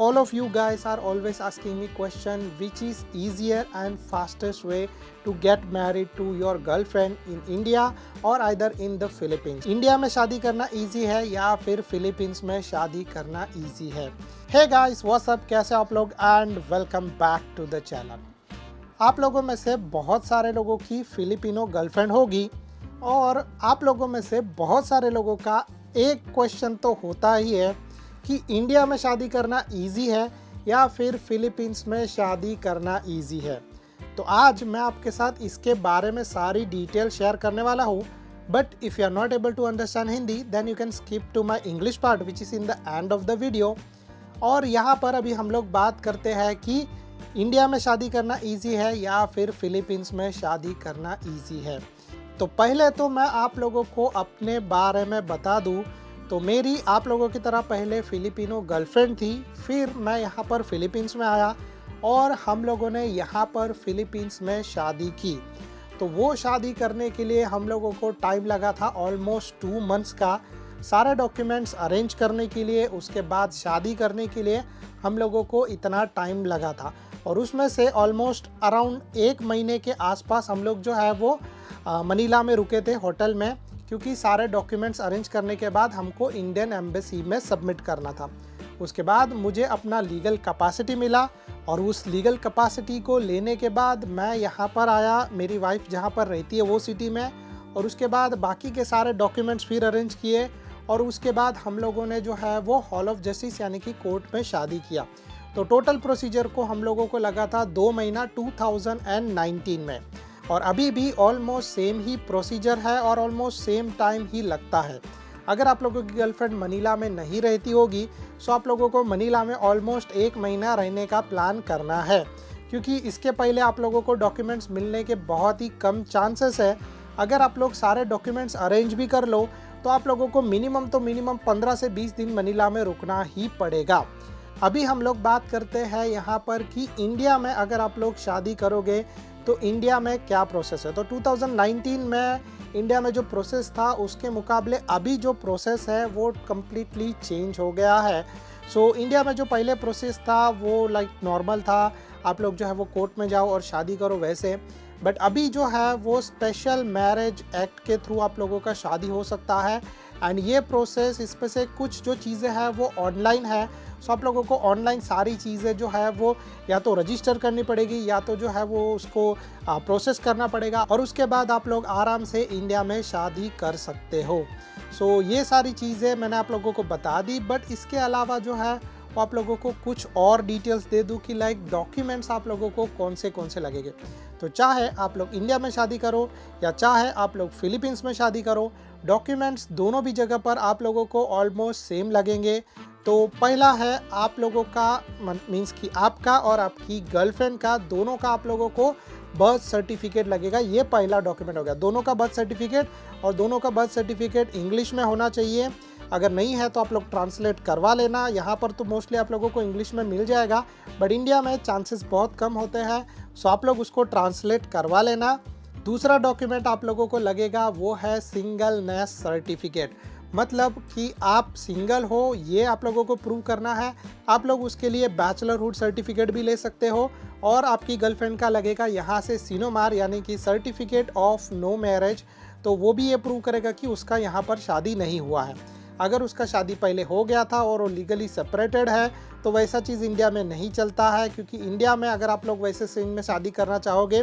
all of you guys are always asking me question which is easier and fastest way to get married to your girlfriend in India or either in the Philippines. India में शादी करना easy है या फिर Philippines में शादी करना easy है? Hey guys, what's up? कैसे आप लोग and welcome back to the channel. आप लोगों में से बहुत सारे लोगों की फिलिपिनो गर्लफ्रेंड होगी और आप लोगों में से बहुत सारे लोगों का एक क्वेश्चन तो होता ही है कि इंडिया में शादी करना इजी है या फिर फिलीपींस में शादी करना इजी है। तो आज मैं आपके साथ इसके बारे में सारी डिटेल शेयर करने वाला हूँ। But if you are not able to understand Hindi then you can skip to my English part which is in the end of the video. और यहाँ पर अभी हम लोग बात करते हैं कि इंडिया में शादी करना इजी है या फिर फिलीपींस में शादी करना इजी है। तो पहले तो मैं आप लोगों को अपने बारे में बता दूं, तो मेरी आप लोगों की तरह पहले फिलिपिनो गर्लफ्रेंड थी, फिर मैं यहाँ पर फिलीपींस में आया और हम लोगों ने यहाँ पर फिलीपींस में शादी की। तो वो शादी करने के लिए हम लोगों को टाइम लगा था ऑलमोस्ट 2 मंथ्स का, सारे डॉक्यूमेंट्स अरेंज करने के लिए, उसके बाद शादी करने के लिए हम लोगों को इतना टाइम लगा था। और उसमें से ऑलमोस्ट अराउंड 1 महीने के आसपास हम लोग जो है वो मनीला में रुके थे होटल में, क्योंकि सारे डॉक्यूमेंट्स अरेंज करने के बाद हमको इंडियन एम्बेसी में सबमिट करना था। उसके बाद मुझे अपना लीगल कैपेसिटी मिला और उस लीगल कैपेसिटी को लेने के बाद मैं यहाँ पर आया, मेरी वाइफ जहाँ पर रहती है वो सिटी में, और उसके बाद बाकी के सारे डॉक्यूमेंट्स फिर अरेंज किए और उसके बाद हम लोगों ने जो है वो हॉल ऑफ जस्टिस यानी कि कोर्ट में शादी किया। तो टोटल प्रोसीजर को हम लोगों को लगा था 2 महीना 2019 में, और अभी भी ऑलमोस्ट सेम ही प्रोसीजर है और ऑलमोस्ट सेम टाइम ही लगता है। अगर आप लोगों की गर्लफ्रेंड मनीला में नहीं रहती होगी तो आप लोगों को मनीला में ऑलमोस्ट 1 महीना रहने का प्लान करना है, क्योंकि इसके पहले आप लोगों को डॉक्यूमेंट्स मिलने के बहुत ही कम चांसेस है। अगर आप लोग सारे डॉक्यूमेंट्स अरेंज भी कर लो तो आप लोगों को मिनिमम 15 से 20 दिन मनीला में रुकना ही पड़ेगा। अभी हम लोग बात करते हैं यहाँ पर कि इंडिया में अगर आप लोग शादी करोगे तो इंडिया में क्या प्रोसेस है। तो 2019 में इंडिया में जो प्रोसेस था उसके मुकाबले अभी जो प्रोसेस है वो कम्प्लीटली चेंज हो गया है। सो इंडिया में जो पहले प्रोसेस था वो लाइक नॉर्मल था, आप लोग जो है वो कोर्ट में जाओ और शादी करो वैसे। बट अभी जो है वो स्पेशल मैरिज एक्ट के थ्रू आप लोगों का शादी हो सकता है। एंड ये प्रोसेस, इसमें से कुछ जो चीज़ें हैं वो ऑनलाइन है। सो आप लोगों को ऑनलाइन सारी चीज़ें जो है वो या तो रजिस्टर करनी पड़ेगी या तो जो है वो उसको प्रोसेस करना पड़ेगा, और उसके बाद आप लोग आराम से इंडिया में शादी कर सकते हो। सो ये सारी चीज़ें मैंने आप लोगों को बता दी। बट इसके अलावा जो है वो आप लोगों को कुछ और डिटेल्स दे दूं कि लाइक डॉक्यूमेंट्स आप लोगों को कौन से लगेंगे। तो चाहे आप लोग इंडिया में शादी करो या चाहे आप लोग फिलीपींस में शादी करो, डॉक्यूमेंट्स दोनों भी जगह पर आप लोगों को ऑलमोस्ट सेम लगेंगे। तो पहला है आप लोगों का मीन्स कि आपका और आपकी गर्लफ्रेंड का, दोनों का आप लोगों को बर्थ सर्टिफिकेट लगेगा। ये पहला डॉक्यूमेंट हो गया, दोनों का बर्थ सर्टिफिकेट, और दोनों का बर्थ सर्टिफिकेट इंग्लिश में होना चाहिए। अगर नहीं है तो आप लोग ट्रांसलेट करवा लेना। यहाँ पर तो मोस्टली आप लोगों को इंग्लिश में मिल जाएगा, बट इंडिया में चांसेस बहुत कम होते हैं, सो आप लोग उसको ट्रांसलेट करवा लेना। दूसरा डॉक्यूमेंट आप लोगों को लगेगा वो है सिंगलनेस सर्टिफिकेट, मतलब कि आप सिंगल हो ये आप लोगों को प्रूव करना है। आप लोग उसके लिए बैचलरहुड सर्टिफिकेट भी ले सकते हो, और आपकी गर्लफ्रेंड का लगेगा यहाँ से सिनोमार यानी कि सर्टिफिकेट ऑफ नो मैरिज। तो वो भी ये प्रूव करेगा कि उसका यहाँ पर शादी नहीं हुआ है। अगर उसका शादी पहले हो गया था और वो लीगली सेपरेटेड है तो वैसा चीज़ इंडिया में नहीं चलता है, क्योंकि इंडिया में अगर आप लोग वैसे सीन में शादी करना चाहोगे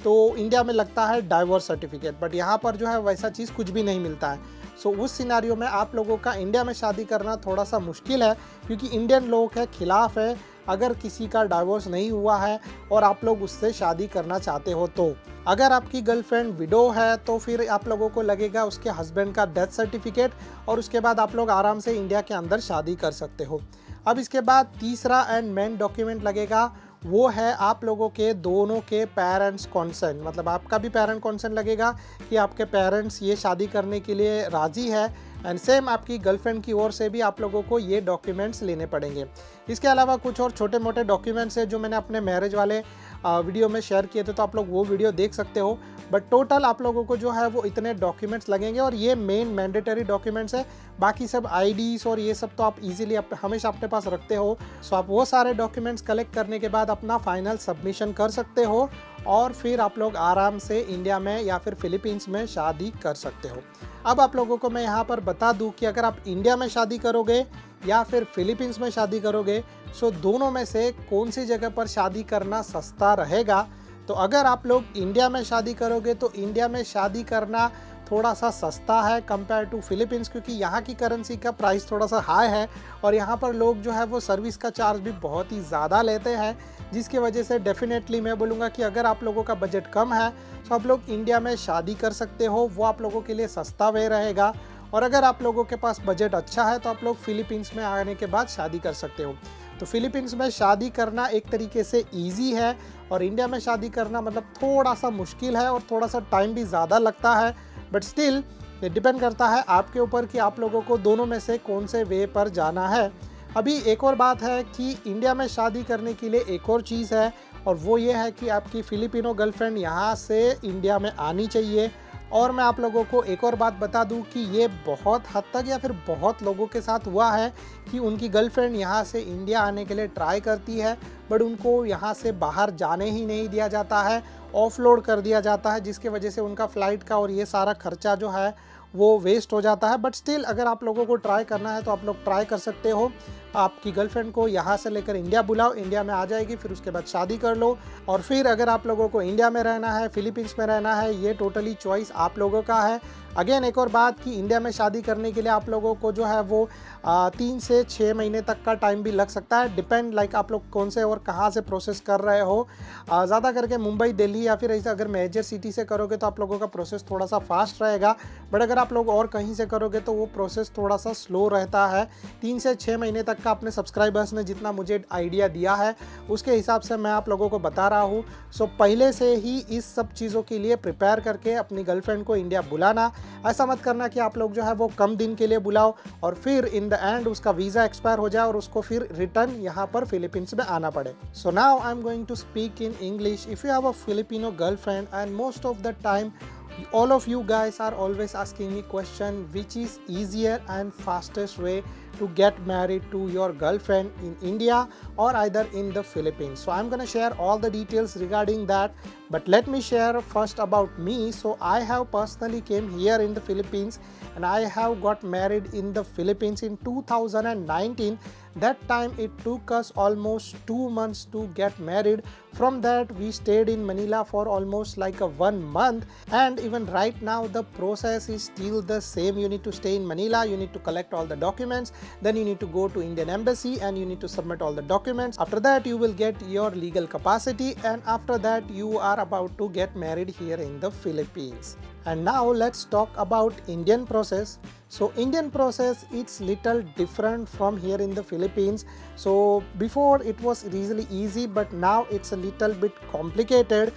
तो इंडिया में लगता है डाइवोर्स सर्टिफिकेट, बट यहाँ पर जो है वैसा चीज़ कुछ भी नहीं मिलता है। सो उस सिनारियो में आप लोगों का इंडिया में शादी करना थोड़ा सा मुश्किल है, क्योंकि इंडियन लोग के खिलाफ है अगर किसी का डाइवोर्स नहीं हुआ है और आप लोग उससे शादी करना चाहते हो। तो अगर आपकी गर्लफ्रेंड विडो है तो फिर आप लोगों को लगेगा उसके हस्बैंड का डेथ सर्टिफिकेट, और उसके बाद आप लोग आराम से इंडिया के अंदर शादी कर सकते हो। अब इसके बाद तीसरा एंड मेन डॉक्यूमेंट लगेगा वो है आप लोगों के दोनों के पेरेंट्स कॉन्सेंट, मतलब आपका भी पेरेंट कॉन्सेंट लगेगा कि आपके पेरेंट्स ये शादी करने के लिए राज़ी है एंड सेम आपकी गर्लफ्रेंड की ओर से भी आप लोगों को ये डॉक्यूमेंट्स लेने पड़ेंगे। इसके अलावा कुछ और छोटे मोटे डॉक्यूमेंट्स हैं जो मैंने अपने मैरिज वाले वीडियो में शेयर किए थे, तो आप लोग वो वीडियो देख सकते हो। बट टोटल आप लोगों को जो है वो इतने डॉक्यूमेंट्स लगेंगे और ये मेन मैंडेटरी डॉक्यूमेंट्स है। बाकी सब आईडीज और ये सब तो आप इजीली हमेशा अपने पास रखते हो। सो आप वो सारे डॉक्यूमेंट्स कलेक्ट करने के बाद अपना फाइनल सबमिशन कर सकते हो और फिर आप लोग आराम से इंडिया में या फिर फिलीपींस में शादी कर सकते हो। अब आप लोगों को मैं यहाँ पर बता दूँ कि अगर आप इंडिया में शादी करोगे या फिर फिलीपींस में शादी करोगे, सो दोनों में से कौन सी जगह पर शादी करना सस्ता रहेगा। तो अगर आप लोग इंडिया में शादी करोगे तो इंडिया में शादी करना थोड़ा सा सस्ता है कंपेयर टू फिलीपींस, क्योंकि यहाँ की करेंसी का प्राइस थोड़ा सा हाई है और यहाँ पर लोग जो है वो सर्विस का चार्ज भी बहुत ही ज़्यादा लेते हैं, जिसकी वजह से डेफिनेटली मैं बोलूँगा कि अगर आप लोगों का बजट कम है तो आप लोग इंडिया में शादी कर सकते हो, वो आप लोगों के लिए सस्ता वे रहेगा। और अगर आप लोगों के पास बजट अच्छा है तो आप लोग फिलीपींस में आने के बाद शादी कर सकते हो। तो फिलीपींस में शादी करना एक तरीके से ईजी है और इंडिया में शादी करना मतलब थोड़ा सा मुश्किल है और थोड़ा सा टाइम भी ज़्यादा लगता है। बट स्टिल ये डिपेंड करता है आपके ऊपर कि आप लोगों को दोनों में से कौन से वे पर जाना है। अभी एक और बात है कि इंडिया में शादी करने के लिए एक और चीज़ है और वो ये है कि आपकी फिलिपिनो गर्लफ्रेंड यहाँ से इंडिया में आनी चाहिए। और मैं आप लोगों को एक और बात बता दूं कि ये बहुत हद तक या फिर बहुत लोगों के साथ हुआ है कि उनकी गर्लफ्रेंड यहाँ से इंडिया आने के लिए ट्राई करती है बट उनको यहाँ से बाहर जाने ही नहीं दिया जाता है, ऑफलोड कर दिया जाता है, जिसकी वजह से उनका फ़्लाइट का और ये सारा खर्चा जो है वो वेस्ट हो जाता है। बट स्टिल अगर आप लोगों को ट्राई करना है तो आप लोग ट्राई कर सकते हो। आपकी गर्लफ्रेंड को यहाँ से लेकर इंडिया बुलाओ, इंडिया में आ जाएगी, फिर उसके बाद शादी कर लो। और फिर अगर आप लोगों को इंडिया में रहना है, फिलीपींस में रहना है, ये टोटली चॉइस आप लोगों का है। अगेन एक और बात कि इंडिया में शादी करने के लिए आप लोगों को जो है वो 3 से 6 महीने तक का टाइम भी लग सकता है, डिपेंड लाइक आप लोग कौन से और कहाँ से प्रोसेस कर रहे हो। ज़्यादा करके मुंबई, दिल्ली या फिर ऐसा अगर मेजर सिटी से करोगे तो आप लोगों का प्रोसेस थोड़ा सा फास्ट रहेगा। बट अगर आप लोग और कहीं से करोगे तो वो प्रोसेस थोड़ा सा स्लो रहता है। 3 से 6 महीने तक का अपने सब्सक्राइबर्स ने जितना मुझे आइडिया दिया है उसके हिसाब से मैं आप लोगों को बता रहा हूँ। सो पहले से ही इस सब चीज़ों के लिए प्रिपेयर करके अपनी गर्लफ्रेंड को इंडिया बुलाना। ऐसा मत करना कि आप लोग जो है वो कम दिन के लिए बुलाओ और फिर इन द एंड उसका वीज़ा एक्सपायर हो जाए और उसको फिर रिटर्न यहाँ पर फिलीपींस में आना पड़े। So now I am going to speak in English. If you have a Filipino girlfriend and most of the time all of you guys are always asking me question which is easier and fastest way to get married to your girlfriend in India or either in the Philippines. So I'm gonna share all the details regarding that, but let me share first about me. So I have personally came here in the Philippines and I have got married in the Philippines in 2019. That time it took us almost 2 months to get married. From that we stayed in Manila for almost like a 1 month, and even right now the process is still the same. You need to stay in Manila, you need to collect all the documents, then you need to go to Indian Embassy and you need to submit all the documents. After that you will get your legal capacity, and after that you are about to get married here in the Philippines. And now let's talk about Indian process. So Indian process, it's little different from here in the Philippines. So before it was really easy, but now it's a little bit complicated.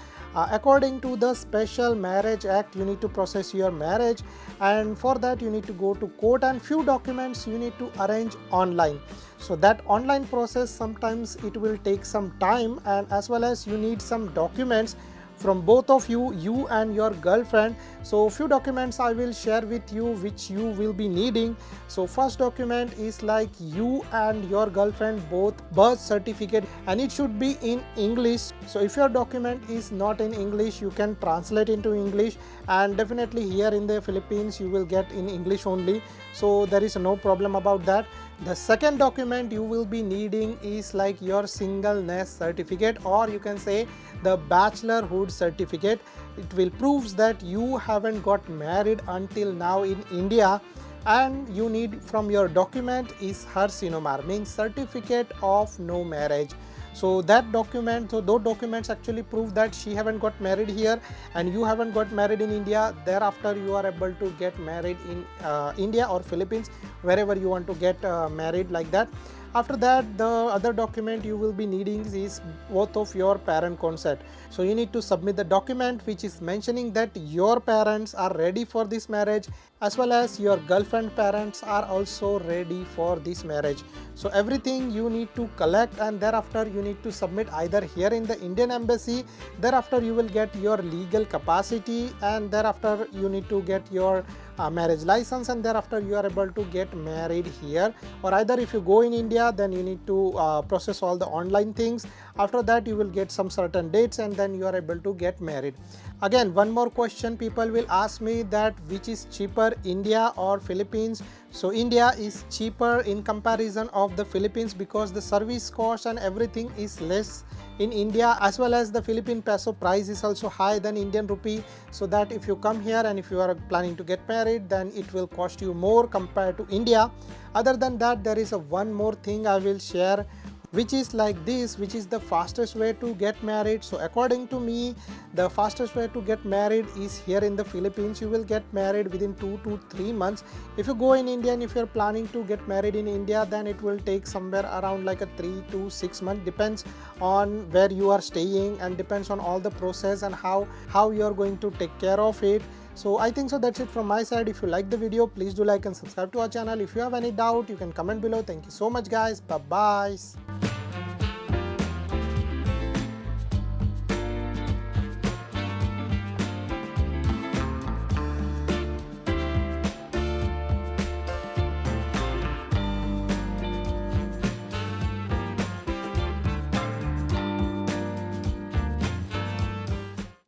According to the Special Marriage Act, you need to process your marriage, and for that you need to go to court, and few documents you need to arrange online. So that online process sometimes it will take some time, and as well as you need some documents from both of you and your girlfriend. So few documents I will share with you which you will be needing. So first document is like you and your girlfriend both birth certificate, and it should be in English. So if your document is not in English, you can translate into English, and definitely here in the Philippines you will get in English only, so there is no problem about that. The second document you will be needing is like your singleness certificate, or you can say the bachelorhood certificate. It will proves that you haven't got married until now in India, and you need from your document is her sinomar, means certificate of no marriage. So that document, so those documents actually prove that she haven't got married here and you haven't got married in India. Thereafter you are able to get married in India or Philippines, wherever you want to get married like that. After that, the other document you will be needing is both of your parent consent. So you need to submit the document which is mentioning that your parents are ready for this marriage, as well as your girlfriend parents are also ready for this marriage. So everything you need to collect, and thereafter you need to submit either here in the Indian embassy. Thereafter you will get your legal capacity, and thereafter you need to get your marriage license, and thereafter you are able to get married here. Or either if you go in India, then you need to process all the online things. After that you will get some certain dates, and then you are able to get married. Again, one more question people will ask me, that which is cheaper, India or Philippines? So India is cheaper in comparison of the Philippines, because the service cost and everything is less in India, as well as the Philippine peso price is also high than Indian rupee. So that if you come here and if you are planning to get married, then it will cost you more compared to India. Other than that, there is one more thing I will share, which is like this, which is the fastest way to get married. So according to me, the fastest way to get married is here in the Philippines. You will get married within 2 to 3 months. If you go in India and if you're planning to get married in India, then it will take somewhere around like a 3 to 6 months, depends on where you are staying and depends on all the process and how you are going to take care of it. So I think so that's it from my side. If you like the video, please do like and subscribe to our channel. If you have any doubt, you can comment below. Thank you so much guys. Bye bye.